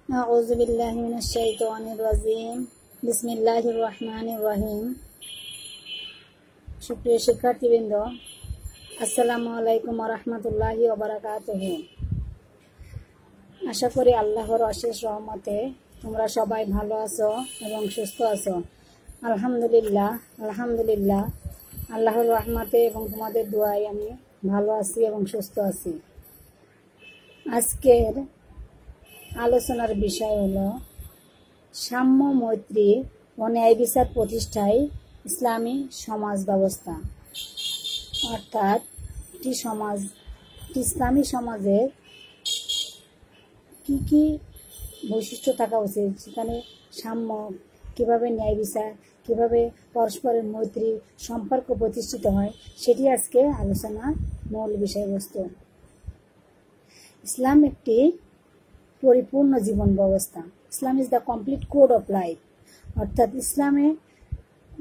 আউযু বিল্লাহি মিনাশ শাইতানির রাজিম। বিসমিল্লাহির রহমানির রহিম। সুপ্রিয় শিক্ষার্থীবৃন্দ, আসসালামু আলাইকুম ওয়া রাহমাতুল্লাহি ওয়া বারাকাতুহু। আশা করি আল্লাহর অশেষ রহমতে তোমরা সবাই ভালো আছো এবং সুস্থ আছো। আলহামদুলিল্লাহ আল্লাহর রহমতে এবং তোমাদের দোয়ায় আমি ভালো আছি এবং সুস্থ আছি। আজকের আলোচনার বিষয় হলো সাম্য, মৈত্রী ও ন্যায় বিচার প্রতিষ্ঠায় ইসলামী সমাজ ব্যবস্থা। অর্থাৎ ইসলামী সমাজের কি কি বৈশিষ্ট্য থাকা উচিত, সেখানে সাম্য, কিভাবে ন্যায় বিচার, কিভাবে পরস্পরের মৈত্রী সম্পর্ক প্রতিষ্ঠিত হয়, সেটি আজকে আলোচনার মূল বিষয়বস্তু। ইসলাম একটি পরিপূর্ণ জীবন ব্যবস্থা। Islam is the complete code of life. অর্থাৎ ইসলামে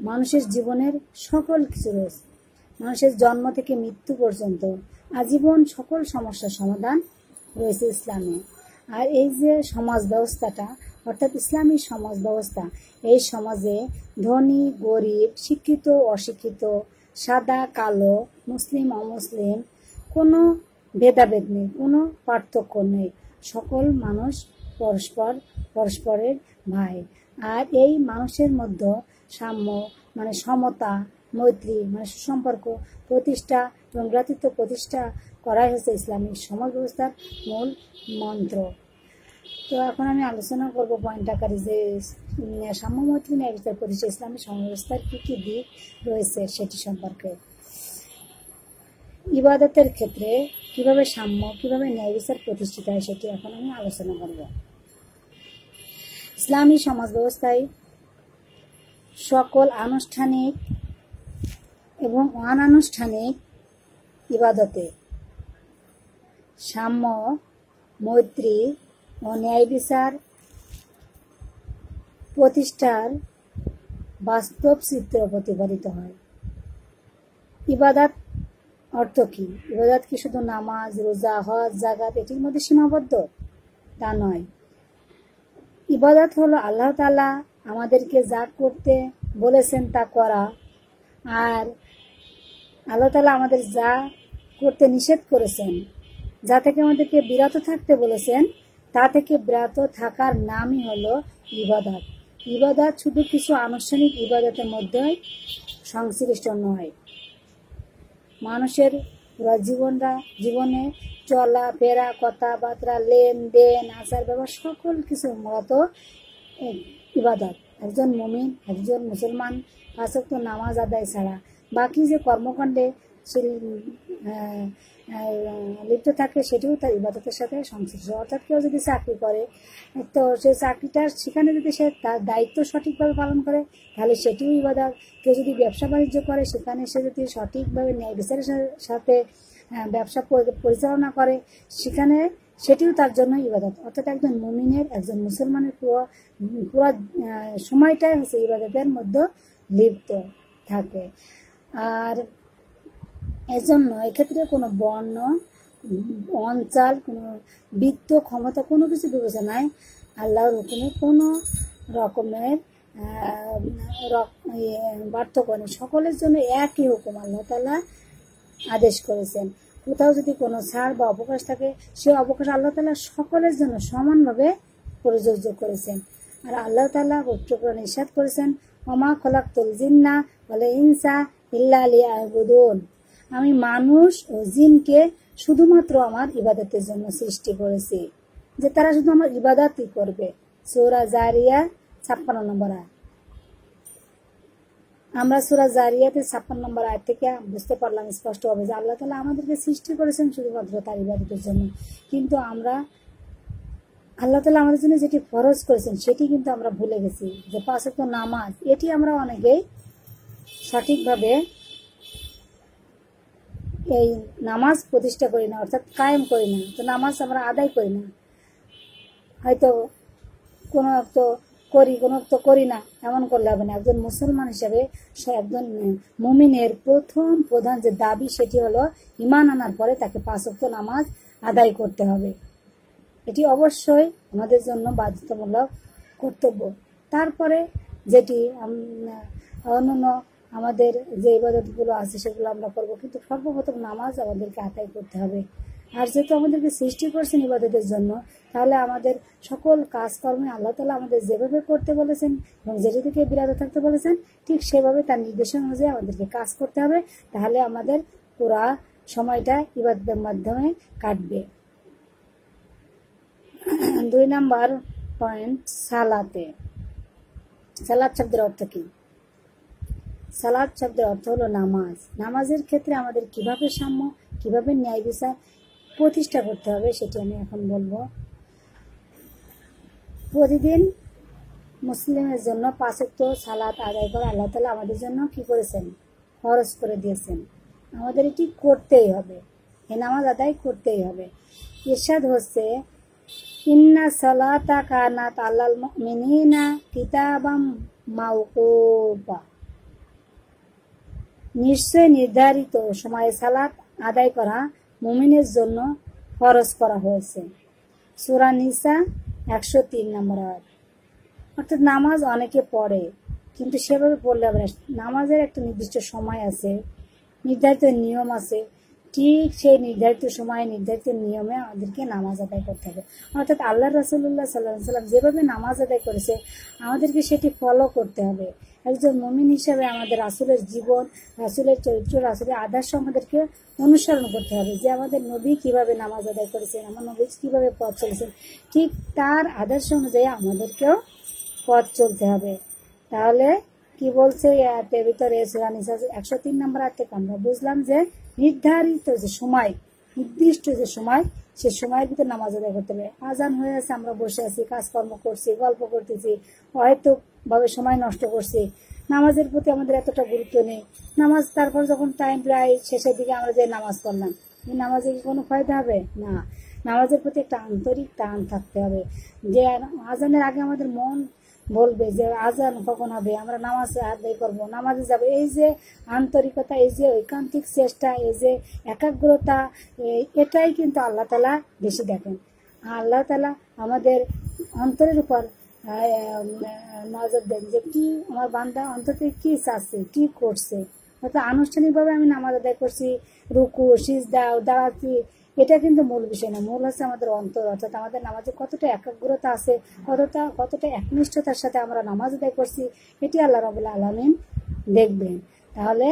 মানুষের জীবনের সকল কিছু রয়েছে। মানুষের জন্ম থেকে মৃত্যু পর্যন্ত আজীবন সকল সমস্যার সমাধান রয়েছে ইসলামে। আর এই যে সমাজ ব্যবস্থাটা, অর্থাৎ ইসলামী সমাজ ব্যবস্থা, এই সমাজে ধনী গরিব, শিক্ষিত অশিক্ষিত, সাদা কালো, মুসলিম অমুসলিম কোনো ভেদাভেদ নেই, কোনো পার্থক্য নেই। সকল মানুষ পরস্পরের ভাই। আর এই মানুষের মধ্যে সাম্য মানে সমতা, মৈত্রী মানে সুসম্পর্ক প্রতিষ্ঠা এবং ভ্রাতৃত্ব প্রতিষ্ঠা করাই হচ্ছে ইসলামিক সমাজ ব্যবস্থার মূল মন্ত্র। তো এখন আমি আলোচনা করব পয়েন্ট আকারে যে সাম্য, মৈত্রী, ন্যায় বিচার প্রতিষ্ঠা ইসলামিক সমাজ ব্যবস্থার কী কী দিক রয়েছে সেটি সম্পর্কে। ইবাদতের ক্ষেত্রে কিভাবে সাম্য, কিভাবে ন্যায় বিচার প্রতিষ্ঠিত হয় সেটি এখন আমি আলোচনা করব। ইসলামী সমাজ ব্যবস্থায় সকল আনুষ্ঠানিক এবং অনানুষ্ঠানিক ইবাদতে সাম্য, মৈত্রী ও ন্যায় বিচার প্রতিষ্ঠার বাস্তব চিত্র প্রতিফলিত হয়। ইবাদত অর্থ কি? ইবাদত কি শুধু নামাজ, রোজা, হজ, জাকাত এটির মধ্যে সীমাবদ্ধ? তা নয়। ইবাদত হলো আল্লাহ তাআলা আমাদেরকে যা করতে বলেছেন তা করা, আর আল্লাহ তাআলা আমাদের যা করতে নিষেধ করেছেন, যা থেকে আমাদেরকে বিরত থাকতে বলেছেন, তা থেকে বিরত থাকার নামই হলো ইবাদত। ইবাদত শুধু কিছু আনুষ্ঠানিক ইবাদতের মধ্যে সংশ্লিষ্ট নয়। মানুষের জীবনে চলা ফেরা, কথাবার্তা, লেনদেন, আচার ব্যবহার সকল কিছু মূলত ইবাদত। একজন মুমিন, একজন মুসলমান 5 ওয়াক্ত নামাজ আদায় ছাড়া বাকি যে কর্মকাণ্ডে সে লিপ্ত থাকে সেটিও তার ইবাদতের সাথে সংশ্লিষ্ট। অর্থাৎ কেউ যদি চাকরি করে, তো সেই চাকরিটার সেখানে যদি সে তার দায়িত্ব সঠিকভাবে পালন করে তাহলে সেটিও ইবাদত। কেউ যদি ব্যবসা বাণিজ্য করে, সেখানে সে যদি সঠিকভাবে ন্যায় বিচারের সাথে ব্যবসা পরিচালনা করে, সেখানে সেটিও তার জন্য ইবাদত। অর্থাৎ একজন মুমিনের, একজন মুসলমানের পুরো সময়টাই হচ্ছে ইবাদতের মধ্যে লিপ্ত থাকে। আর এজন্য এক্ষেত্রে কোনো বর্ণ, অঞ্চল, কোনো বৃত্ত, ক্ষমতা কোনো কিছু বিবেচনায় আল্লাহর হুকুমে কোনো রকমের পার্থক্য নেই। সকলের জন্য একই হুকুম আল্লাহ তাআলা আদেশ করেছেন। কোথাও যদি কোনো ছাড় বা অবকাশ থাকে, সে অবকাশ আল্লাহ তাআলা সকলের জন্য সমানভাবে প্রযোজ্য করেছেন। আর আল্লাহ তাআলা পবিত্র কোরআনে ইরশাদ করেছেন, ওমা খলাকতুল জিন্না ওয়াল ইনসা ইল্লা লিয়াবুদুন। আমি মানুষ ও জিনকে শুধুমাত্র আমার ইবাদতের জন্য সৃষ্টি করেছি, যে তারা শুধু আমার ইবাদতই করবে। সূরা জারিয়া 56 নম্বর আয়াত। আমরা সূরা জারিয়াতে 56 নম্বর আয়াত থেকে বুঝতে পারলাম স্পষ্টভাবে যে আল্লাহ তাআলা আমাদেরকে সৃষ্টি করেছেন শুধুমাত্র তার ইবাদতের জন্য। কিন্তু আমরা আল্লাহ তাআলা আমাদের জন্য যেটি ফরজ করেছেন সেটি কিন্তু আমরা ভুলে গেছি। যে 5 ওয়াক্ত নামাজ, এটি আমরা অনেকেই সঠিকভাবে এই নামাজ প্রতিষ্ঠা করি না, অর্থাৎ কায়েম করি না। তো নামাজ আমরা আদায় করি না, হয়তো কোনো তো করি, কোনো তো করি না, এমন করলে হবে না। একজন মুসলমান হিসেবে একজন মুমিনের প্রধান যে দাবি সেটি হলো ঈমান আনার পরে তাকে 5 ওয়াক্ত নামাজ আদায় করতে হবে। এটি অবশ্যই আমাদের জন্য বাধ্যতামূলক কর্তব্য। তারপরে যেটি অন্যান্য আমাদের যে ইবাদতগুলো আছে সেগুলো আমরা করব, কিন্তু সর্বপ্রথম নামাজ আমাদেরকে আদায় করতে হবে। আর যেহেতু আমাদেরকে সৃষ্টি করছেন ইবাদতের জন্য, তাহলে আমাদের সকল কাজকর্মে আল্লাহ তাআলা আমাদের যেভাবে করতে বলেছেন এবং যেটি থেকে বিরত থাকতে বলেছেন, ঠিক সেভাবে তার নির্দেশনা অনুযায়ী আমাদেরকে কাজ করতে হবে। তাহলে আমাদের পুরা সময়টা ইবাদতের মাধ্যমে কাটবে। 2 নাম্বার পয়েন্ট, সালাতে। সালাত শব্দের অর্থ কি? সালাত শব্দের অর্থ হলো নামাজ। নামাজের ক্ষেত্রে আমাদের কিভাবে সাম্য, কিভাবে ন্যায় বিচার প্রতিষ্ঠা করতে হবে সেটি আমি এখন বলবো। প্রতিদিন মুসলিমের জন্য 5 ওয়াক্ত সালাত আদায় করা আল্লাহ তাআলা আমাদের জন্য কি করেছেন? ফরজ করে দিয়েছেন। আমাদের এটি করতেই হবে, এই নামাজ আদায় করতেই হবে। ইরশাদ হচ্ছে, ইন্না সালাতা কানাত আলাল মুমিনিনা কিতাবাম মাওকুতা। নিশ্চয় নির্ধারিত সময়ে সালাত আদায় করা মুমিনের জন্য ফরজ করা হয়েছে। সূরা নিসা 103 নম্বর আয়াত। অর্থাৎ নামাজ অনেকে পড়ে, কিন্তু সেভাবে পড়লে হবে না। নামাজের একটা নির্দিষ্ট সময় আছে, নির্ধারিত নিয়ম আছে। ঠিক সেই নির্ধারিত সময়ে নির্ধারিত নিয়মে আমাদেরকে নামাজ আদায় করতে হবে। অর্থাৎ আল্লাহ রাসূলুল্লাহ সাল্লাল্লাহু আলাইহি ওয়াসাল্লাম যেভাবে নামাজ আদায় করেছে আমাদেরকে সেটি ফলো করতে হবে। একজন মুমিন হিসেবে আমাদের রাসূলের জীবন, রাসূলের চরিত্র, রাসূলের আদর্শ আমাদেরকে অনুসরণ করতে হবে। যে আমাদের নবী কিভাবে নামাজ আদায় করেছেন, আমার নবী কিভাবে পথ চলেছেন, ঠিক তার আদর্শ অনুযায়ী আমাদেরকেও পথ চলতে হবে। তাহলে কি বলছে এর ভিতরে? সূরা নিসা 103 নম্বর আয়াত থেকে আমরা বুঝলাম যে নির্ধারিত যে সময়, নির্দিষ্ট যে সময়, সে সময়ের ভিতরে নামাজ আদায় করতে হবে। আজান হয়ে আছে, আমরা বসে আছি, কাজকর্ম করছি, গল্প করতেছি, হয়তো ভাবে সময় নষ্ট করছি, নামাজের প্রতি আমাদের এতটা গুরুত্ব নেই। নামাজ তারপর যখন টাইম প্রায় শেষের দিকে আমরা যে নামাজ পড়লাম, এই নামাজে কি কোনো ফায়দা হবে? না। নামাজের প্রতি একটা আন্তরিক টান থাকতে হবে, যে আজানের আগে আমাদের মন বলবে যে আজান কখন হবে, আমরা নামাজ আদায় করবো, নামাজে যাবো। এই যে আন্তরিকতা, এই যে ঐকান্তিক চেষ্টা, এই যে একাগ্রতা, এটাই কিন্তু আল্লাহ তাআলা বেশি দেখেন। আল্লাহ তাআলা আমাদের অন্তরের উপর নজর দেন যে কি আমার বান্দা অন্তর থেকে কি চাচ্ছে, কি করছে। অর্থাৎ আনুষ্ঠানিকভাবে আমি নামাজ আদায় করছি, রুকু, সিজদা, দাঁড়াচ্ছি, এটা কিন্তু মূল বিষয় না। মূল হচ্ছে আমাদের অন্তর, অর্থাৎ আমাদের নামাজে কতটা একাগ্রতা আছে, কতটা একনিষ্ঠতার সাথে আমরা নামাজ আদায় করছি, এটি আল্লাহ রাব্বুল আলামিন দেখবেন। তাহলে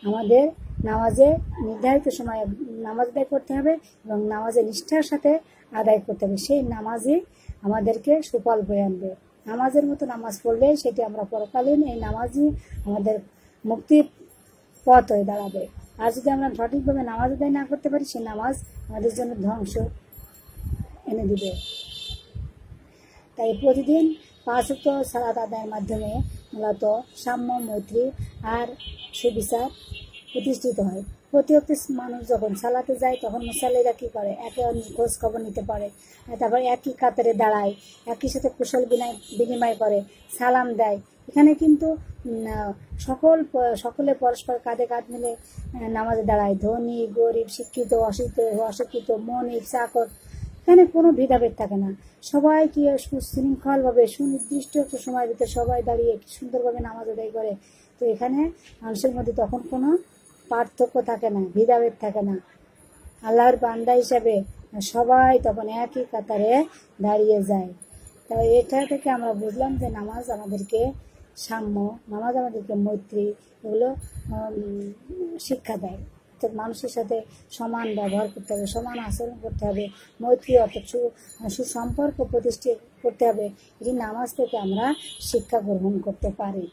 আমাদের নামাজে নির্ধারিত সময়ে নামাজ আদায় করতে হবে এবং নামাজে নিষ্ঠার সাথে আদায় করতে হবে। সেই নামাজই আমাদেরকে সুফল বয়ে আনবে। নামাজের মতো নামাজ পড়লে সেটি আমরা পরকালীন এই নামাজই আমাদের মুক্তির পথ হয়ে দাঁড়াবে। আর যদি আমরা সঠিকভাবে নামাজ আদায় না করতে পারি, সেই নামাজ আমাদের জন্য ধ্বংস এনে দিবে। তাই প্রতিদিন 5 ওয়াক্ত সালাত আদায়ের মাধ্যমে মূলত সাম্য, মৈত্রী আর সুবিচার প্রতিষ্ঠিত হয়। প্রতি ওয়াক্ত মানুষ যখন সালাতে যায় তখন মুসাল্লিরা কি করে? একে অন্যের খোঁজ খবর নিতে পারে, তারপর একই কাতারে দাঁড়ায়, একই সাথে কুশল বিনিময় করে, সালাম দেয়। এখানে কিন্তু সকলে পরস্পর কাঁধে কাঁধ মিলে নামাজে দাঁড়ায়। ধনী, গরিব, শিক্ষিত, অশিক্ষিত, মনিব, চাকর, এখানে কোনো ভেদাভেদ থাকে না। সবাই কি সুশৃঙ্খলভাবে সুনির্দিষ্ট একটা সময়ের ভিতরে সবাই দাঁড়িয়ে সুন্দরভাবে নামাজ আদায় করে। তো এখানে মানুষের মধ্যে তখন কোনো পার্থক্য থাকে না, ভেদাভেদ থাকে না। আল্লাহর বান্দা হিসাবে সবাই তখন একই কাতারে দাঁড়িয়ে যায়। তাই এটা থেকে আমরা বুঝলাম যে নামাজ আমাদেরকে সাম্য, নামাজ আমাদেরকে মৈত্রী, এগুলো শিক্ষা দেয়। তো মানুষের সাথে সমান ব্যবহার করতে হবে, সমান আচরণ করতে হবে, মৈত্রী অর্থাৎ সুসম্পর্ক প্রতিষ্ঠা করতে হবে। এটি নামাজ থেকে আমরা শিক্ষা গ্রহণ করতে পারি।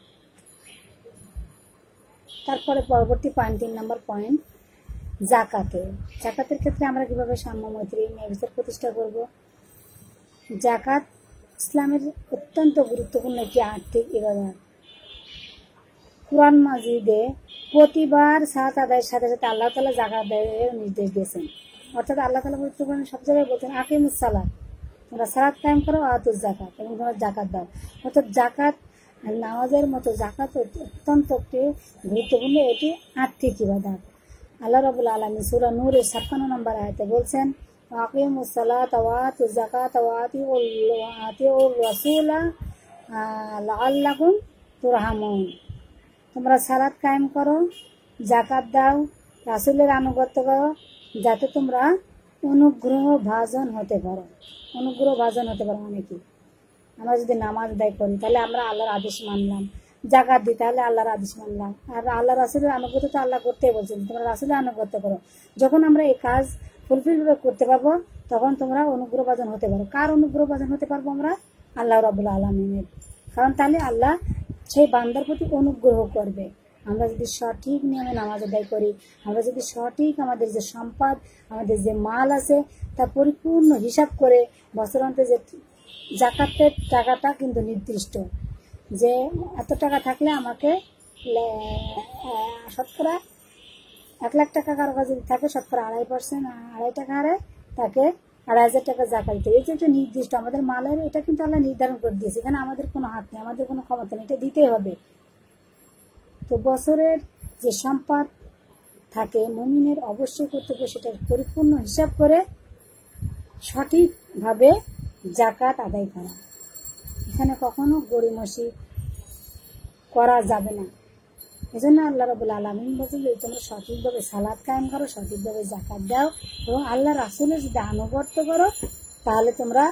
তারপরে পরবর্তী পয়েন্ট, 3 নম্বর পয়েন্ট, জাকাতের ক্ষেত্রে আমরা কিভাবে সাম্য, মৈত্রী, ন্যায় বিচার প্রতিষ্ঠা করব। জাকাত ইসলামের অত্যন্ত গুরুত্বপূর্ণ একটি আর্থিক ইবাদত। কুরআন মাজিদে প্রতিবার সালাত আদায়ের সাথে সাথে আল্লাহ তাআলা জাকাত আদায়ের নির্দেশ দিয়েছেন। অর্থাৎ আল্লাহ তাআলা পবিত্র কোরআনে সব জায়গায় বলছেন, আকিমুস সালাত, তোমরা সালাত কায়েম করো, আতুজ জাকাত, এবং তোমরা জাকাত দাও। অর্থাৎ জাকাত নামাজের মতো জাকাত অত্যন্ত একটি গুরুত্বপূর্ণ, এটি আর্থিক ইবাদত। আল্লাহ রাব্বুল আলামিন সূরা নূরের 56 নম্বর আয়াতে বলছেন, আকিমুস সালাতা ওয়া আতুজ যাকাতা ওয়া আতিউর রাসূলা লাআল্লাকুম তুরহামুন। তোমরা সালাত কায়েম করো, যাকাত দাও, রাসূলের আনুগত্য করো, যাতে তোমরা অনুগ্রহ ভাজন হতে পারো। অনুগ্রহ ভাজন হতে পারো মানে কি? আমরা যদি নামাজ আদায় করি তাহলে আমরা আল্লাহর আদেশ মানলাম, জাকাত দিই তাহলে আল্লাহর আদেশ মানলাম, আর আল্লাহ রাসূলের আনুগত্য তো আল্লাহ করতেই বলছেন, তোমরা রাসূলের আনুগত্য করো। যখন আমরা এই কাজ ফুলফিল করতে পারবো তখন তোমরা অনুগ্রহ ভাজন হতে পারো। কার অনুগ্রহ ভাজন হতে পারবো আমরা? আল্লাহ রাব্বুল আলামিনের। কারণ তাহলে আল্লাহ সেই বান্দার প্রতি অনুগ্রহ করবে। আমরা যদি সঠিক নিয়মে নামাজ আদায় করি, আমরা যদি সঠিক আমাদের যে সম্পদ, আমাদের যে মাল আছে তা পরিপূর্ণ হিসাব করে বছরান্তে যে জাকাতের টাকাটা কিন্তু নির্দিষ্ট, যে এত টাকা থাকলে আমাকে শতকরা 1 লাখ টাকা কারো কাছে যদি থাকে শতকরা 2.5%, 2.5 টাকা হারে তাকে 2,500 টাকা জাকাত দিতে। এই যে একটা নির্দিষ্ট আমাদের মালের, এটা কিন্তু আল্লাহ নির্ধারণ করে দিয়েছে, এখানে আমাদের কোনো হাত নেই, আমাদের কোনো ক্ষমতা নেই, এটা দিতেই হবে। তো বছরের যে সম্পদ থাকে মুমিনের অবশ্যই কর্তব্য সেটার পরিপূর্ণ হিসাব করে সঠিকভাবে জাকাত আদায় করা। এখানে কখনো গরিমসি করা যাবে না। এজন্য আল্লাহ রাব্বুল আলামিন বলেন যে তোমরা সঠিকভাবে সালাত কায়েম করো, সঠিকভাবে জাকাত দাও এবং আল্লাহ রাসূলের যদি আনুগত্য করো তাহলে তোমরা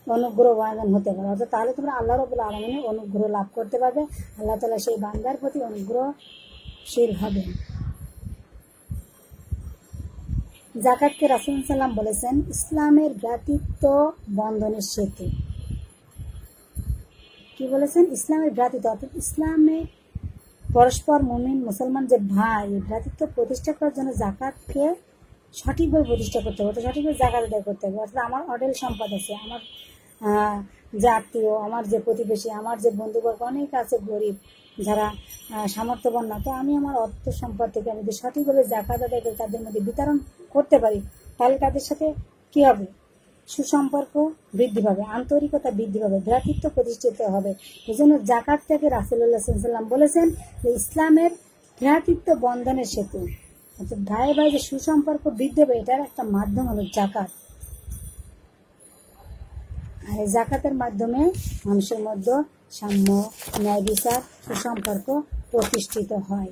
অনুগ্রহবান হতে পারো, অর্থাৎ তাহলে তোমরা আল্লাহ রাব্বুল আলামিনের অনুগ্রহ লাভ করতে পারবে। আল্লাহ তাআলা সেই বান্দার প্রতি অনুগ্রহশীল হবেন। জাকাতকে রাসূল সাল্লাম বলেছেন ইসলামের ভ্রাতৃত্ব বন্ধনের সেতু। কি বলেছেন? ইসলামের ভ্রাতৃত্ব, অর্থাৎ ইসলামে পরস্পর মুমিন মুসলমান যে ভাই, ভ্রাতৃত্ব প্রতিষ্ঠা করার জন্য জাকাতকে সঠিকভাবে প্রতিষ্ঠা করতে হবে, সঠিকভাবে জাকাত আদায় করতে হবে। অর্থাৎ আমার অঢেল সম্পদ আছে, আমার যে আত্মীয়, আমার যে প্রতিবেশী, আমার যে বন্ধুবর্গ অনেক আছে গরিব যারা সামর্থ্যবান না, তো আমি আমার অর্থ সম্পদ থেকে আমি যদি সঠিকভাবে জাকাত আদায় করে তাদের মধ্যে বিতরণ করতে পারি তাহলে তাদের সাথে কি হবে? সুসম্পর্ক বৃদ্ধি পাবে, আন্তরিকতা বৃদ্ধি পাবে, ভ্রাতৃত্ব প্রতিষ্ঠিত হবে। এই জন্য জাকাত থেকে রাসূলুল্লাহ সাল্লাল্লাহু আলাইহি ওয়াসাল্লাম বলেছেন যে ইসলামের ভ্রাতৃত্ব বন্ধনের সেতু, অর্থাৎ ভাই ভাই যে সুসম্পর্ক বৃদ্ধি হবে এটার একটা মাধ্যম হলো জাকাত। আর এই জাকাতের মাধ্যমে মানুষের মধ্যে সাম্য, ন্যায় বিচার, সুসম্পর্ক প্রতিষ্ঠিত হয়।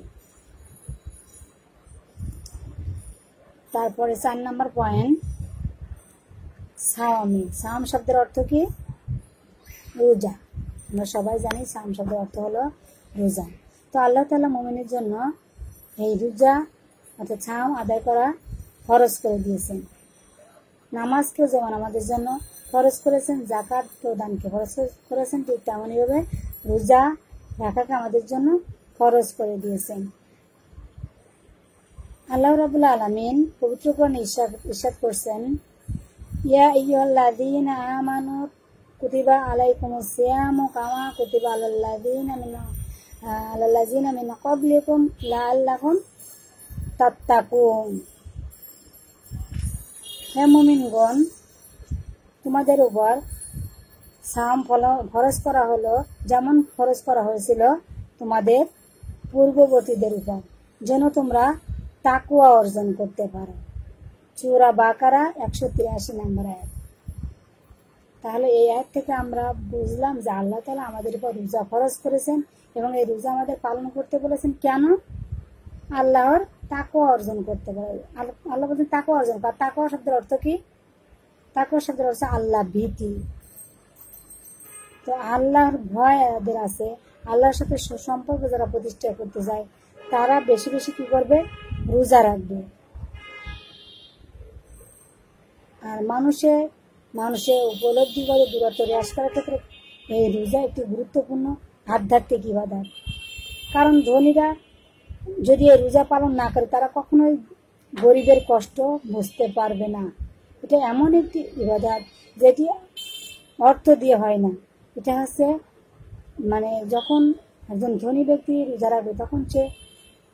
তারপরে 4 নম্বর পয়েন্ট, সাওয়ামি। সাওম শব্দের অর্থ কি? রোজা। আমরা সবাই জানি সাওম শব্দের অর্থ হলো রোজা। তো আল্লাহ তাআলা মুমিনের জন্য এই রোজা অর্থাৎ সাওম আদায় করা ফরজ করে দিয়েছেন। নামাজকেও যেমন আমাদের জন্য ফরজ করেছেন, জাকাত প্রদানকে ফরজ করেছেন, ঠিক তেমনইভাবে রোজা রাখাকে আমাদের জন্য ফরজ করে দিয়েছেন। আল্লাহ রাব্বুল আলামিন পবিত্র কোরআনে ইরশাদ করছেন, ইয়া আইয়ুহাল্লাযীনা আমানু কুতিবা আলাইকুমুস সিয়ামু কামা কুতিবা আলাল্লাযীনা মিন ক্বাবলিকুম লাআল্লাকুম তাত্তাকুন। হে মুমিনগণ, তোমাদের উপর সাওম ফরজ করা হলো যেমন ফরজ করা হয়েছিল তোমাদের পূর্ববর্তীদের উপর, যেন তোমরা তাকওয়া অর্জন করতে পারো। সূরা বাকারা 183 নম্বর আয়াত। তাহলে এই আয়াত থেকে আমরা বুঝলাম যে আল্লাহ তাআলা আমাদের উপর রোজা ফরজ করেছেন এবং এই রোজা আমাদের পালন করতে বলেছেন। কেন? আল্লাহর তাকওয়া অর্জন করতে পারে। আল্লাহ বলছেন তাকওয়া অর্জন করা। তাকওয়া শব্দের অর্থ কি? তাকওয়া শব্দের অর্থ আল্লাহ ভীতি। তো আল্লাহর ভয় যাদের আছে, আল্লাহর সাথে সুসম্পর্ক যারা প্রতিষ্ঠা করতে যায় তারা বেশি বেশি কি করবে? রোজা রাখবে। আর মানুষের উপলব্ধি করে দূরত্ব হ্রাস করার ক্ষেত্রে এই রোজা একটি গুরুত্বপূর্ণ আধ্যাত্মিক ইবাদত। কারণ ধনীরা যদি এই রোজা পালন না করে তারা কখনোই গরিবের কষ্ট বুঝতে পারবে না। এটা এমন একটি ইবাদত যেটি অর্থ দিয়ে হয় না। এটা হচ্ছে মানে যখন একজন ধনী ব্যক্তি রোজা রাখবে তখন সে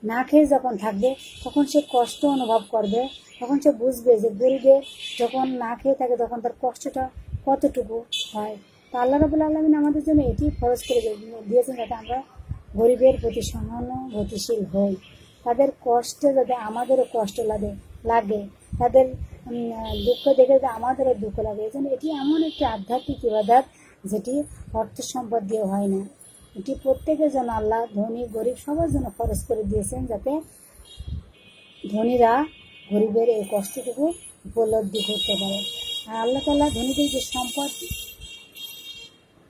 না খেয়ে যখন থাকবে তখন সে কষ্ট অনুভব করবে, তখন সে বুঝবে যে গরিবের যখন না খেয়ে থাকে তখন তার কষ্টটা কতটুকু হয়। তো আল্লাহ রাব্বুল আলামিন আমাদের জন্য এটি ফরজ করে দিয়েছেন যাতে আমরা গরিবের প্রতি সহানুভূতিশীল হই, তাদের কষ্টে যাতে আমাদেরও কষ্ট লাগে, তাদের দুঃখ দেখে যে আমাদেরও দুঃখ লাগে। এই জন্য এটি এমন একটি আধ্যাত্মিক ইবাদত যেটি অর্থ সম্পদ দিয়ে হয় না। এটি প্রত্যেকের জন্য আল্লাহ ধনী গরিব সবার জন্য খরচ করে দিয়েছেন, যাতে ধনীরা গরিবের এই কষ্টটুকু উপলব্ধি করতে পারে। আর আল্লাহ তাআলা ধনীদের যে সম্পদ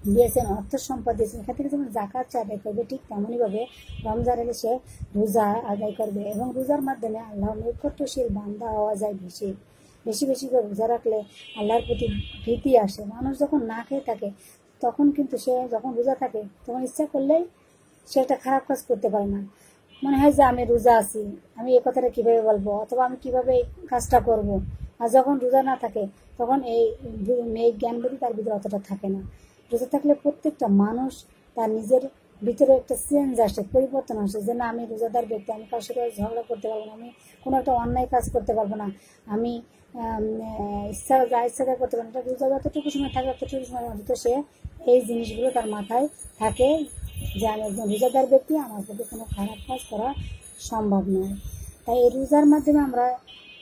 দিয়েছেন, অর্থ সম্পদ দিয়েছেন, এখান থেকে যেমন জাকাত আদায় করবে, ঠিক তেমনইভাবে রমজান এলে সে রোজা আদায় করবে এবং রোজার মাধ্যমে আল্লাহ নৈকট্যশীল বান্দা হওয়া যায়। বেশি বেশি করে রোজা রাখলে আল্লাহর প্রতি ভীতি আসে। মানুষ যখন না খেয়ে থাকে তখন কিন্তু সে যখন রোজা থাকে তখন ইচ্ছা করলেই সে একটা খারাপ কাজ করতে পারে না। মনে হয় যে আমি রোজা আছি, আমি এই কথাটা কীভাবে বলবো, অথবা আমি কিভাবে এই কাজটা করব। আর যখন রোজা না থাকে তখন এই জ্ঞান বুদ্ধি তার ভিতরে অতটা থাকে না। রোজা থাকলে প্রত্যেকটা মানুষ তার নিজের ভিতরে একটা চেঞ্জ আসে, পরিবর্তন আসে, যে না আমি রোজাদার ব্যক্তি, আমি কার সাথে ঝগড়া করতে পারবো না, আমি কোনো একটা অন্যায় কাজ করতে পারবো না, আমি ইচ্ছা করতে পারবো না। রোজা যতটুকু সময় থাকে ততটুকু সময় অন্তত সে এই জিনিসগুলো তার মাথায় থাকে যে আমি একজন রোজাদার ব্যক্তি, আমার প্রতি কোনো খারাপ কাজ করা সম্ভব নয়। তাই এই রোজার মাধ্যমে আমরা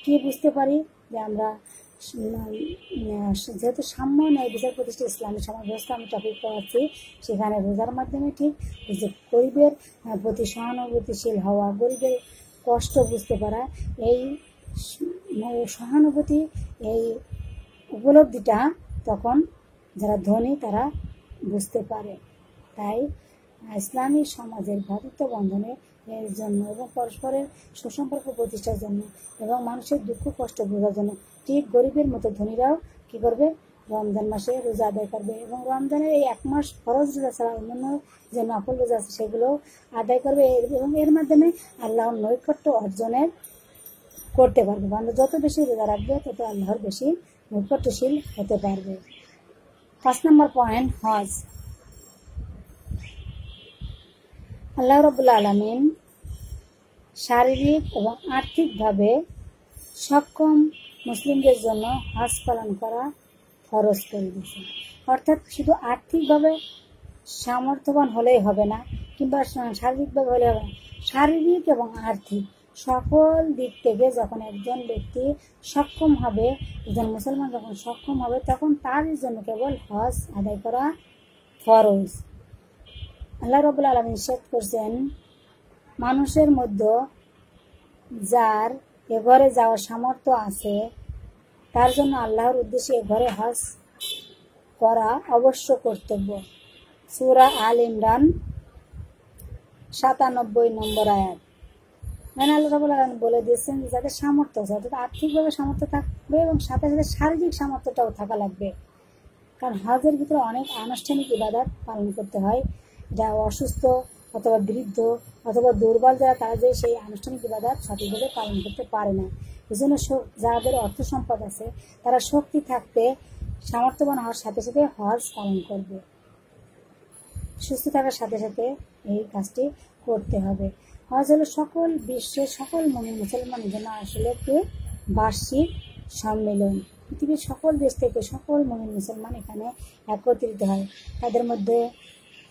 কি বুঝতে পারি যে আমরা যেহেতু সাম্য ন্যায় বিচার প্রতিষ্ঠা ইসলামী সমাজ ব্যবস্থা আমি টপিক পড়াচ্ছি, সেখানে রোজার মাধ্যমে ঠিক যে গরিবের প্রতি সহানুভূতিশীল হওয়া, গরিবের কষ্ট বুঝতে পারা, এই সহানুভূতি, এই উপলব্ধিটা তখন যারা ধনী তারা বুঝতে পারে। তাই ইসলামী সমাজের ভ্রাতৃত্ব বন্ধনের জন্য এবং পরস্পরের সুসম্পর্ক প্রতিষ্ঠার জন্য এবং মানুষের দুঃখ কষ্ট বোঝার জন্য ঠিক গরিবের মতো ধনীরাও কী করবে, রমজান মাসে রোজা আদায় করবে এবং রমজানের এই 1 মাস ফরজ রোজা ছাড়া অন্যান্য যে নফল রোজা আছে সেগুলো আদায় করবে এবং এর মাধ্যমে আল্লাহর নৈকট্য অর্জনের করতে পারবে। বান্দা যত বেশি রোজা রাখবে তত আল্লাহর বেশি নৈকট্যশীল হতে পারবে। 5 নম্বর পয়েন্ট, হজ। আল্লাহ রাব্বুল আলামিন শারীরিক এবং আর্থিকভাবে সক্ষম মুসলিমদের জন্য হজ পালন করা ফরজ করে দিয়েছেন। অর্থাৎ শুধু আর্থিকভাবে সামর্থ্যবান হলেই হবে না, কিংবা শারীরিকভাবে হলে হবে না, শারীরিক এবং আর্থিক সকল দিক থেকে যখন একজন ব্যক্তি সক্ষম হবে, একজন মুসলমান যখন সক্ষম হবে, তখন তার জন্য কেবল হজ আদায় করা ফরজ। আল্লাহ রাব্বুল আলামিন নিষেধ করছেন, মানুষের মধ্যে যার এ ঘরে যাওয়ার সামর্থ্য আছে তার জন্য আল্লাহর উদ্দেশ্যে এ ঘরে হজ করা অবশ্য কর্তব্য। সূরা আল ইমরান 97 নম্বর আয়াত। মানে আল্লাহ রাব্বুল আলামিন বলে দিয়েছেন যাদের সামর্থ্য আছে, অর্থাৎ আর্থিকভাবে সামর্থ্য থাকবে এবং সাথে সাথে শারীরিক সামর্থ্যটাও থাকা লাগবে। কারণ হজের ভিতরে অনেক আনুষ্ঠানিক ইবাদত পালন করতে হয়, যা অসুস্থ অথবা বৃদ্ধ অথবা দুর্বল যারা, তারা যে সেই আনুষ্ঠানিক ইবাদত সঠিকভাবে পালন করতে পারে না। এই জন্য যাদের অর্থ সম্পদ আছে তারা শক্তি থাকতে সামর্থ্যবান হওয়ার সাথে সাথে হজ পালন করবে, সুস্থ থাকার সাথে সাথে এই কাজটি করতে হবে। হজ হলো সকল বিশ্বের সকল মুমিন মুসলমানের জন্য আসলে একটি বার্ষিক সম্মেলন। পৃথিবীর সকল দেশ থেকে সকল মুমিন মুসলমান এখানে একত্রিত হয়। তাদের মধ্যে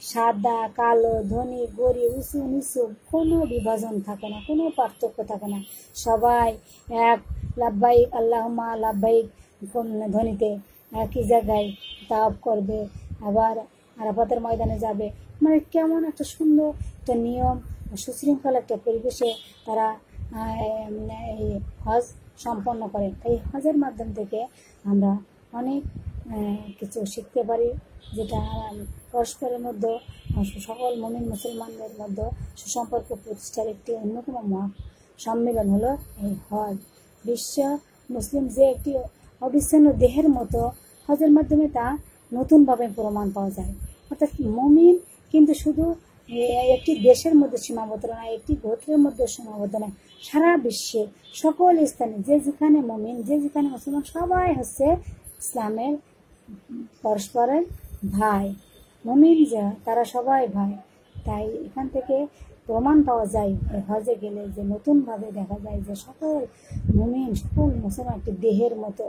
সাদা কালো, ধনী গরিব, উঁচু নিচু কোনো বিভাজন থাকে না, কোনো পার্থক্য থাকে না। সবাই এক লাব্বাইক আল্লাহুম্মা লাব্বাইক ধ্বনিতে একই জায়গায় তাওয়াফ করবে, আবার আরাফাতের ময়দানে যাবে। মানে কেমন একটা সুন্দর একটা নিয়ম, সুশৃঙ্খল একটা পরিবেশে তারা এই হজ সম্পন্ন করে। এই হজের মাধ্যম থেকে আমরা অনেক কিছু শিখতে পারি, যেটা পরস্পরের মধ্যে সকল মুমিন মুসলমানদের মধ্যে সুসম্পর্ক প্রতিষ্ঠার একটি অন্যতম সম্মেলন হলো এই হজ। বিশ্ব মুসলিম যে একটি অবিচ্ছিন্ন দেহের মতো, হজের মাধ্যমে তা নতুনভাবে প্রমাণ পাওয়া যায়। অর্থাৎ মুমিন কিন্তু শুধু একটি দেশের মধ্যে সীমাবদ্ধ নয়, একটি গোত্রের মধ্যে সীমাবদ্ধ নয়, সারা বিশ্বে সকল স্থানে যে যেখানে মুমিন, যে যেখানে মুসলমান, সবাই হচ্ছে ইসলামের পরস্পরের ভাই। মুমিন যা তারা সবাই ভাই। তাই এখান থেকে প্রমাণ পাওয়া যায় হজে গেলে, যে নতুনভাবে দেখা যায় যে সকল মুমিন সকল মুসলমান একটি দেহের মতো।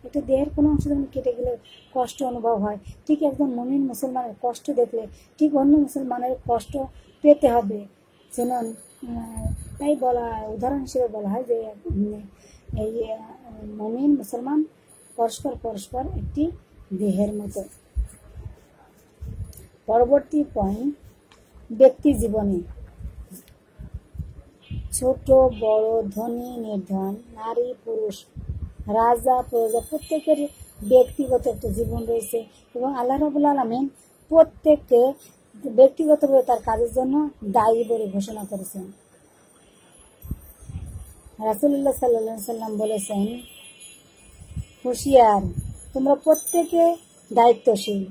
একটা দেহের কোনো অংশ যখন কেটে গেলে কষ্ট অনুভব হয়, ঠিক একজন মুমিন মুসলমানের কষ্ট দেখলে ঠিক অন্য মুসলমানের কষ্ট পেতে হবে। যেন তাই বলা, উদাহরণ হিসেবে বলা হয় যে এই মুমিন মুসলমান পরস্পর পরস্পর একটি দেহের মতো। পরবর্তী পয়েন্ট, ব্যক্তি জীবনে ছোট বড়, ধনী নির্ধন, নারী পুরুষ, রাজা প্রজা প্রত্যেকের ব্যক্তিগত একটা জীবন রয়েছে এবং আল্লাহ রাব্বুল আলামিন প্রত্যেককে ব্যক্তিগতভাবে তার কাজের জন্য দায়ী বলে ঘোষণা করেছেন। রাসূলুল্লাহ সাল্লাল্লাহু আলাইহি সাল্লাম বলেছেন, হুঁশিয়ার, তোমরা প্রত্যেকে দায়িত্বশীল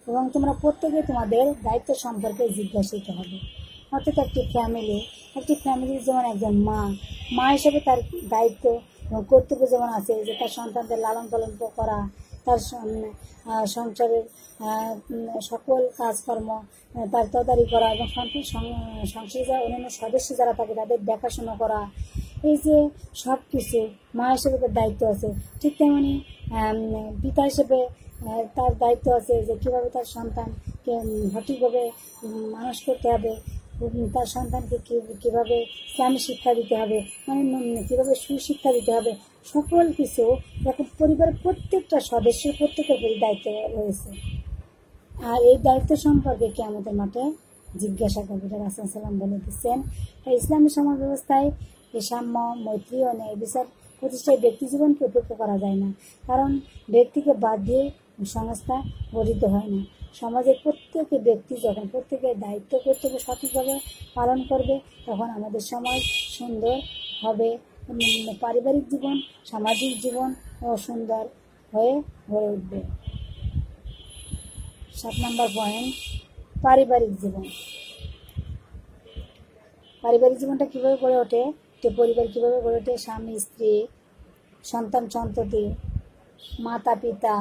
এবং তোমরা প্রত্যেকে তোমাদের দায়িত্ব সম্পর্কে জিজ্ঞাসিত হবে। অর্থাৎ একটি ফ্যামিলির যেমন একজন মা হিসেবে তার দায়িত্ব এবং কর্তব্য যেমন আছে যে তার সন্তানদের লালন পালন করা, তার সংসারের সকল কাজকর্ম তার তদারকি করা এবং সংসারের যারা অন্যান্য সদস্য যারা থাকে তাদের দেখাশোনা করা, এই যে সব কিছু মা হিসেবে তার দায়িত্ব আছে। ঠিক তেমনি পিতা হিসেবে তার দায়িত্ব আছে যে কীভাবে তার সন্তানকে সঠিকভাবে মানুষ করতে হবে, তার সন্তানকে কীভাবে ইসলামী শিক্ষা দিতে হবে, মানে কীভাবে সুশিক্ষা দিতে হবে, সকল কিছু এখন পরিবারের প্রত্যেকটা সদস্যের প্রত্যেকের প্রতি দায়িত্ব রয়েছে। আর এই দায়িত্ব সম্পর্কে কিয়ামতের মাঠে জিজ্ঞাসা করবে, এটা রাসূল সাল্লাল্লাহু আলাইহি ওয়াসাল্লাম বলে দিচ্ছেন। ইসলামী সমাজ ব্যবস্থায় এই সাম্য, মৈত্রী ও ন্যায় বিচার প্রতিষ্ঠায় ব্যক্তি জীবনকে উপেক্ষা করা যায় না, কারণ ব্যক্তিকে বাদ দিয়ে সংস্থা গঠিত হয় না। সমাজের প্রত্যেকে ব্যক্তি যখন প্রত্যেকের দায়িত্ব কর্তব্য সঠিকভাবে পালন করবে তখন আমাদের সমাজ সুন্দর হবে, পারিবারিক জীবন, সামাজিক জীবন ও সুন্দর হয়ে গড়ে উঠবে। 7 নম্বর পয়েন্ট, পারিবারিক জীবন। পারিবারিক জীবনটা কীভাবে গড়ে ওঠে, পরিবার কীভাবে গড়ে ওঠে, স্বামী স্ত্রী, সন্তান সন্ততি, মাতা পিতা,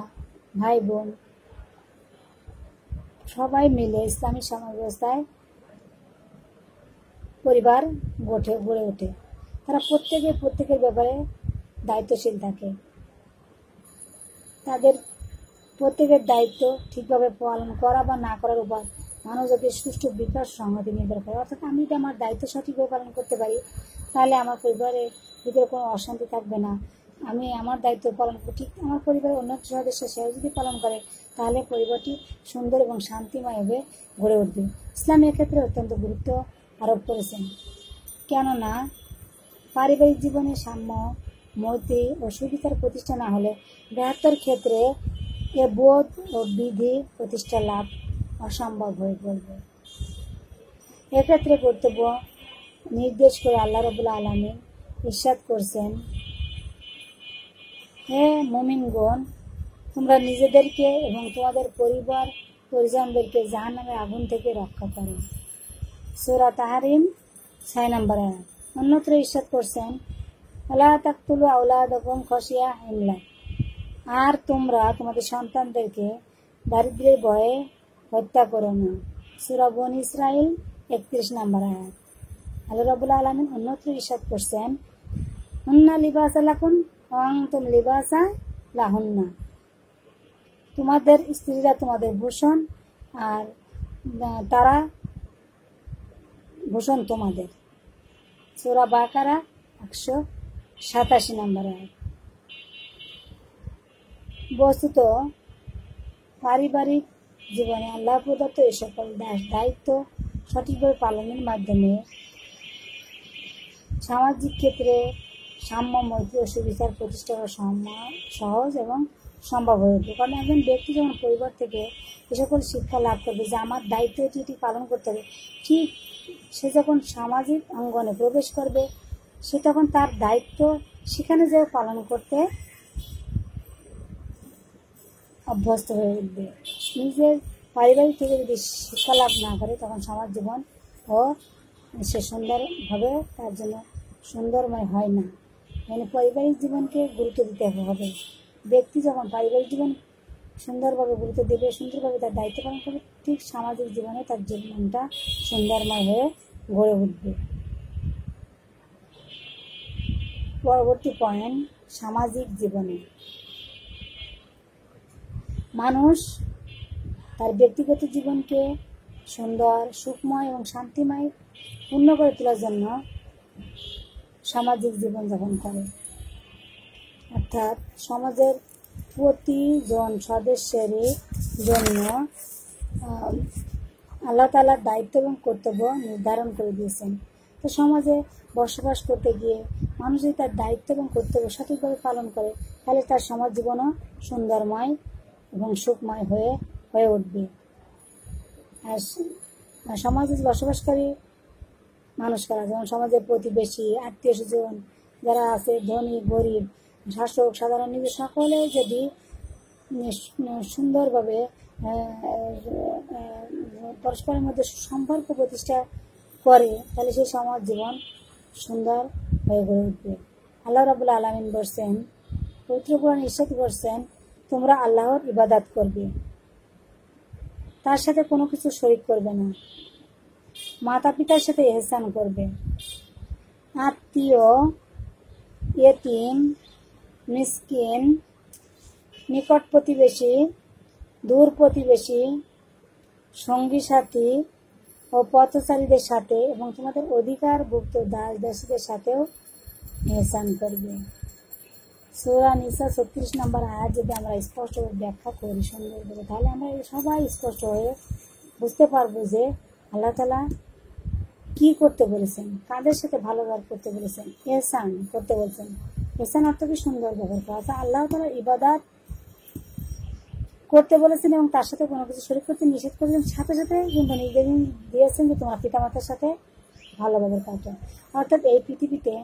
ভাই বোন সবাই মিলে ইসলামী সমাজ ব্যবস্থায় পরিবার গড়ে ওঠে। তারা প্রত্যেকের ব্যাপারে দায়িত্বশীল থাকে, তাদের প্রত্যেকের দায়িত্ব ঠিকভাবে পালন করা বা না করার উপর মানবজাতির সুষ্ঠু বিকাশ সংহতি নির্ভর করে। অর্থাৎ আমি যদি আমার দায়িত্ব সঠিকভাবে পালন করতে পারি তাহলে আমার পরিবারের ভিতরে কোনো অশান্তি থাকবে না। আমি আমার দায়িত্ব পালন করি, ঠিক আমার পরিবারের অন্য সদস্য সেও যদি পালন করে তাহলে পরিবারটি সুন্দর এবং শান্তিময় হয়ে গড়ে উঠবে। ইসলাম এক্ষেত্রে অত্যন্ত গুরুত্ব আরোপ করেছেন, কেননা পারিবারিক জীবনে সাম্য, মৈত্রী ও সুবিচার প্রতিষ্ঠা না হলে বৃহত্তর ক্ষেত্রে এ বোধ ও বিধি প্রতিষ্ঠা লাভ অসম্ভব হয়ে পড়বে। এক্ষেত্রে কর্তব্য নির্দেশ করে আল্লাহ রাব্বুল আলামিন ইরশাদ করছেন, হে মুমিনগণ, তোমরা নিজেদেরকে এবং তোমাদের পরিবার পরিজনদেরকে জাহান্নামের আগুন থেকে রক্ষা করো। সূরা তাহরিম 6 নম্বর আয়াত। অন্যত্র ইরশাদ করছেন, ওয়ালা তাকতুলু আওলাদাকুম খাশিয়া ইমলাক, আর তোমরা তোমাদের সন্তানদেরকে দারিদ্র্যের ভয়ে হত্যা করো না। সূরা বনী ইসরাঈল 31 নম্বর আয়াত। আল্লাহ রাব্বুল আলামিন অন্যত্র ইরশাদ করছেন, হুন্না লিবাসা লাকুম ওয়া আনতুম লিবাসা লাহুন্না, তোমাদের স্ত্রীরা তোমাদের ভূষণ আর তারা ভূষণ তোমাদের। সূরা বাকারা 187 নম্বর আয়াত। বস্তুত পারিবারিক জীবনে আল্লাহ প্রদত্ত এই সকল দায়িত্ব সঠিকভাবে পালনের মাধ্যমে সামাজিক ক্ষেত্রে সাম্য, মৈত্রী ও সুবিচার প্রতিষ্ঠা করা সহজ এবং সম্ভব হয়ে ওঠে। কারণ একজন ব্যক্তি যখন পরিবার থেকে এ সকল শিক্ষা লাভ করবে যে আমার দায়িত্ব এটি পালন করতে হবে, ঠিক সে যখন সামাজিক অঙ্গনে প্রবেশ করবে সে তখন তার দায়িত্ব সেখানে যে পালন করতে অভ্যস্ত হয়ে উঠবে। নিজের পারিবারিক থেকে যদি শিক্ষা লাভ না করে তখন সমাজ জীবন ও সে সুন্দরভাবে তার জন্য সুন্দরময় হয় না। মানে পারিবারিক জীবনকে গুরুত্ব দিতে হবে। ব্যক্তি যখন পারিবারিক জীবন সুন্দরভাবে গুরুত্ব দেবে, সুন্দরভাবে তার দায়িত্ব পালন করবে, ঠিক সামাজিক জীবনে তার জীবনটা সুন্দরময় হয়ে গড়ে উঠবে। পরবর্তী পয়েন্ট, সামাজিক জীবনে মানুষ তার ব্যক্তিগত জীবনকে সুন্দর, সুখময় এবং শান্তিময় পূর্ণ করে তোলার জন্য সামাজিক জীবন যাপন করে। অর্থাৎ সমাজের প্রতিজন সদস্যের জন্য আল্লাহ তাআলার দায়িত্ব এবং কর্তব্য নির্ধারণ করে দিয়েছেন। তো সমাজে বসবাস করতে গিয়ে মানুষ যদি তার দায়িত্ব এবং কর্তব্য সঠিকভাবে পালন করে, তাহলে তার সমাজ জীবনও সুন্দরময় এবং সুখময় হয়ে উঠবে। আর সমাজে বসবাসকারী মানুষ কারা, যেমন সমাজের প্রতিবেশী, আত্মীয় স্বজন যারা আছে, ধনী গরিব, শাসক সাধারণ নিজে, সকলে যদি সুন্দরভাবে পরস্পরের মধ্যে সম্পর্ক প্রতিষ্ঠা করে, তাহলে সেই সমাজ জীবন সুন্দর হয়ে গড়ে উঠবে। আল্লাহ রাব্বুল আলামিন বলছেন, পবিত্র কোরআনে ইরশাদ করছেন, তোমরা আল্লাহর ইবাদত করবে, তার সাথে কোনো কিছু শরীক করবে না, মাতা পিতার সাথে ইহসান করবে, আত্মীয়, ইয়েতিম, মিসকিন, নিকট প্রতিবেশী, দূর প্রতিবেশী, সঙ্গী সাথী ও পথচারীদের সাথে এবং তোমাদের অধিকারভুক্ত দাস দাসীদের সাথেও ইহসান করবে। সূরা নিসা 36 নম্বর আয়াত যদি আমরা স্পষ্ট ব্যাখ্যা করি সুন্দর করে, তাহলে আমরা সবাই স্পষ্ট হয়ে বুঝতে পারবো যে আল্লাহ তাআলা কি করতে বলেছেন, কাদের সাথে ভালো ব্যবহার করতে বলেছেন, ইহসান করতে বলেছেন। ইহসান অর্থ কি সুন্দর ব্যবহার করা। আল্লাহ তাআলা ইবাদত করতে বলেছেন এবং তার সাথে কোনো কিছু শরীক করতে নিষেধ করেছেন, সাথে সাথে কিন্তু নির্দেশ দিয়েছেন যে তোমার পিতামাতার সাথে ভালো ব্যবহার করতে। অর্থাৎ এই পৃথিবীতে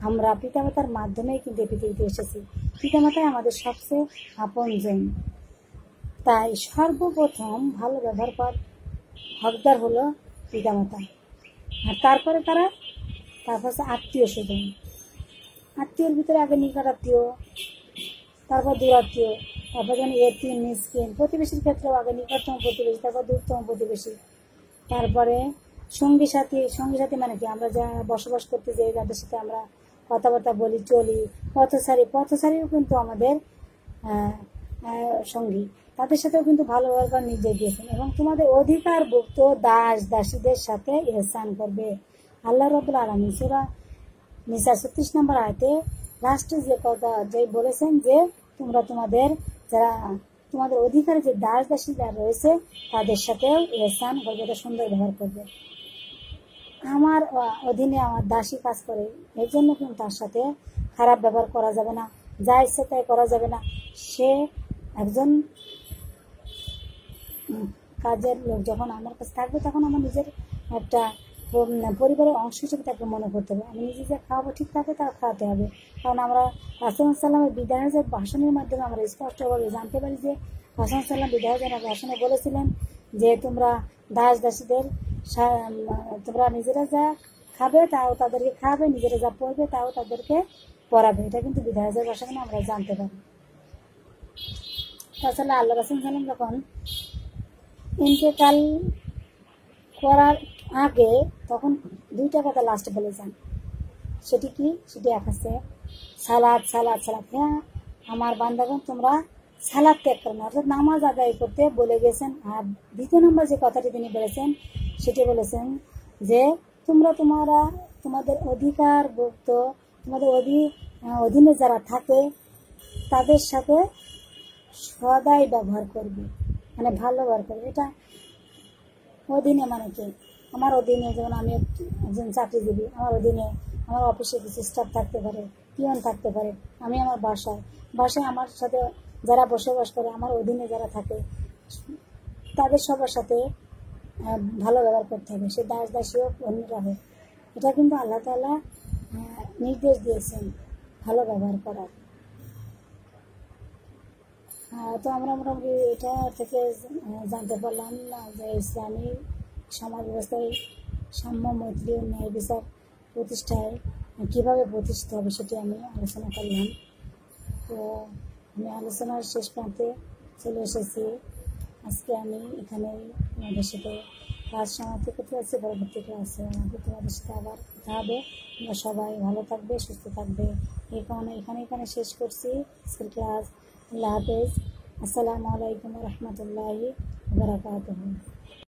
আমরা পিতামাতার মাধ্যমেই কিন্তু এই পৃথিবীতে এসেছি। পিতামাতাই আমাদের সবচেয়ে আপনজন। তাই সর্বপ্রথম ভালো ব্যবহার করার হকদার হলো পিতামাতা। আর তারপরে তারা, তারপর হচ্ছে আত্মীয় স্বজন। আত্মীয়র ভিতরে আগে নিকট আত্মীয়, তারপর দূর আত্মীয়, তারপর যেন ইয়েতিম, মিসকিন, প্রতিবেশীর ক্ষেত্রেও আগে নিকটতম প্রতিবেশী, তারপর দূরতম প্রতিবেশী, তারপরে সঙ্গী সাথী। সঙ্গী সাথী মানে কি, আমরা যা বসবাস করতে যাই, যাদের সাথে আমরা কথাবার্তা বলি, চলি। পথচারীও কিন্তু আমাদের সঙ্গী, তাদের সাথেও কিন্তু ভালো ব্যবহার নির্দেশ দিয়েছেন। এবং তোমাদের অধিকারভুক্ত দাস দাসীদের সাথে ইহসান করবে। আল্লাহ রাব্বুল আলামিন সূরা নিসা 36 নম্বর আয়াতে লাস্টে যে কথা বলেছেন যে তোমরা তোমাদের অধিকারে যে দাস দাসী যারা রয়েছে তাদের সাথেও ইহসান করবে, সুন্দর ব্যবহার করবে। আমার অধীনে আমার দাসী কাজ করে, এর জন্য কিন্তু তার সাথে খারাপ ব্যবহার করা যাবে না, যা ইচ্ছে তাই করা যাবে না। সে একজন কাজের লোক, যখন আমার কাছে থাকবে তখন আমার নিজের একটা পরিবারের অংশ হিসেবে তাকে মনে করতে হবে। আমি নিজে যে খাওয়াবো ঠিক থাকে তার খাওয়াতে হবে। কারণ আমরা রাসূল সাল্লামের বিদায়ের যে ভাষণের মাধ্যমে আমরা স্পষ্টভাবে জানতে পারি যে রাসূল সাল্লাম বিদায়ের ভাষণে বলেছিলেন যে তোমরা দাস দাসীদের তোমরা নিজেরা যা খাবে তাও তাদেরকে খাবে, নিজেরা যা পড়বে তাও তাদেরকে পড়াবে। এটা কিন্তু বিদায়ের ভাষণে আমরা জানতে পারি। তাছাড়া আল্লাহ রাসূল সাল্লাম যখন ইন্তেকাল করার আগে তখন দুইটা কথা লাস্টে বলে যান। সেটি কি? সেটি এক আছে সালাত। হ্যাঁ আমার বান্দাগণ তোমরা সালাত ত্যাগ করো না, অর্থাৎ নামাজ আদায় করতে বলে গেছেন। আর দ্বিতীয় নম্বর যে কথাটি তিনি বলেছেন সেটি বলেছেন যে তোমাদের অধিকারভুক্ত, তোমাদের অধীনে যারা থাকে তাদের সাথে সদাই ব্যবহার করবে, মানে ভালো ব্যবহার করবে। এটা অধীনে মানে কি, আমার অধীনে যেমন আমি একজন চাকরিজীবী, আমার অধীনে আমার অফিসে কিছু স্টাফ থাকতে পারে, পিয়ন থাকতে পারে। আমি আমার বাসায় আমার সাথে যারা বসবাস করে, আমার অধীনে যারা থাকে তাদের সবার সাথে ভালো ব্যবহার করতে হবে, সে দাস দাসী হোক অন্যরা হোক। এটা কিন্তু আল্লাহ তাআলা নির্দেশ দিয়েছেন ভালো ব্যবহার করার। তো আমরা মোটামুটি এটা থেকে জানতে পারলাম যে ইসলামী সমাজ ব্যবস্থায় সাম্য, মৈত্রী ও ন্যায় বিচার প্রতিষ্ঠায় কীভাবে প্রতিষ্ঠিত হবে সেটি আমি আলোচনা করলাম। তো আমি আলোচনার শেষ প্রান্তে চলে এসেছি। আজকে আমি এখানে তোমাদের সাথে ক্লাস সমাপ্তি করতে যাচ্ছি। পরবর্তী ক্লাসে আমাদের তোমাদের সাথে আবার কথা হবে। তোমরা সবাই ভালো থাকবে, সুস্থ থাকবে। এই কারণে এখানে শেষ করছি আজকের ক্লাস। আল্লাহ হাফেজ। আসসালামু আলাইকুম ওয়া রাহমাতুল্লাহি ওয়া বারাকাতুহু।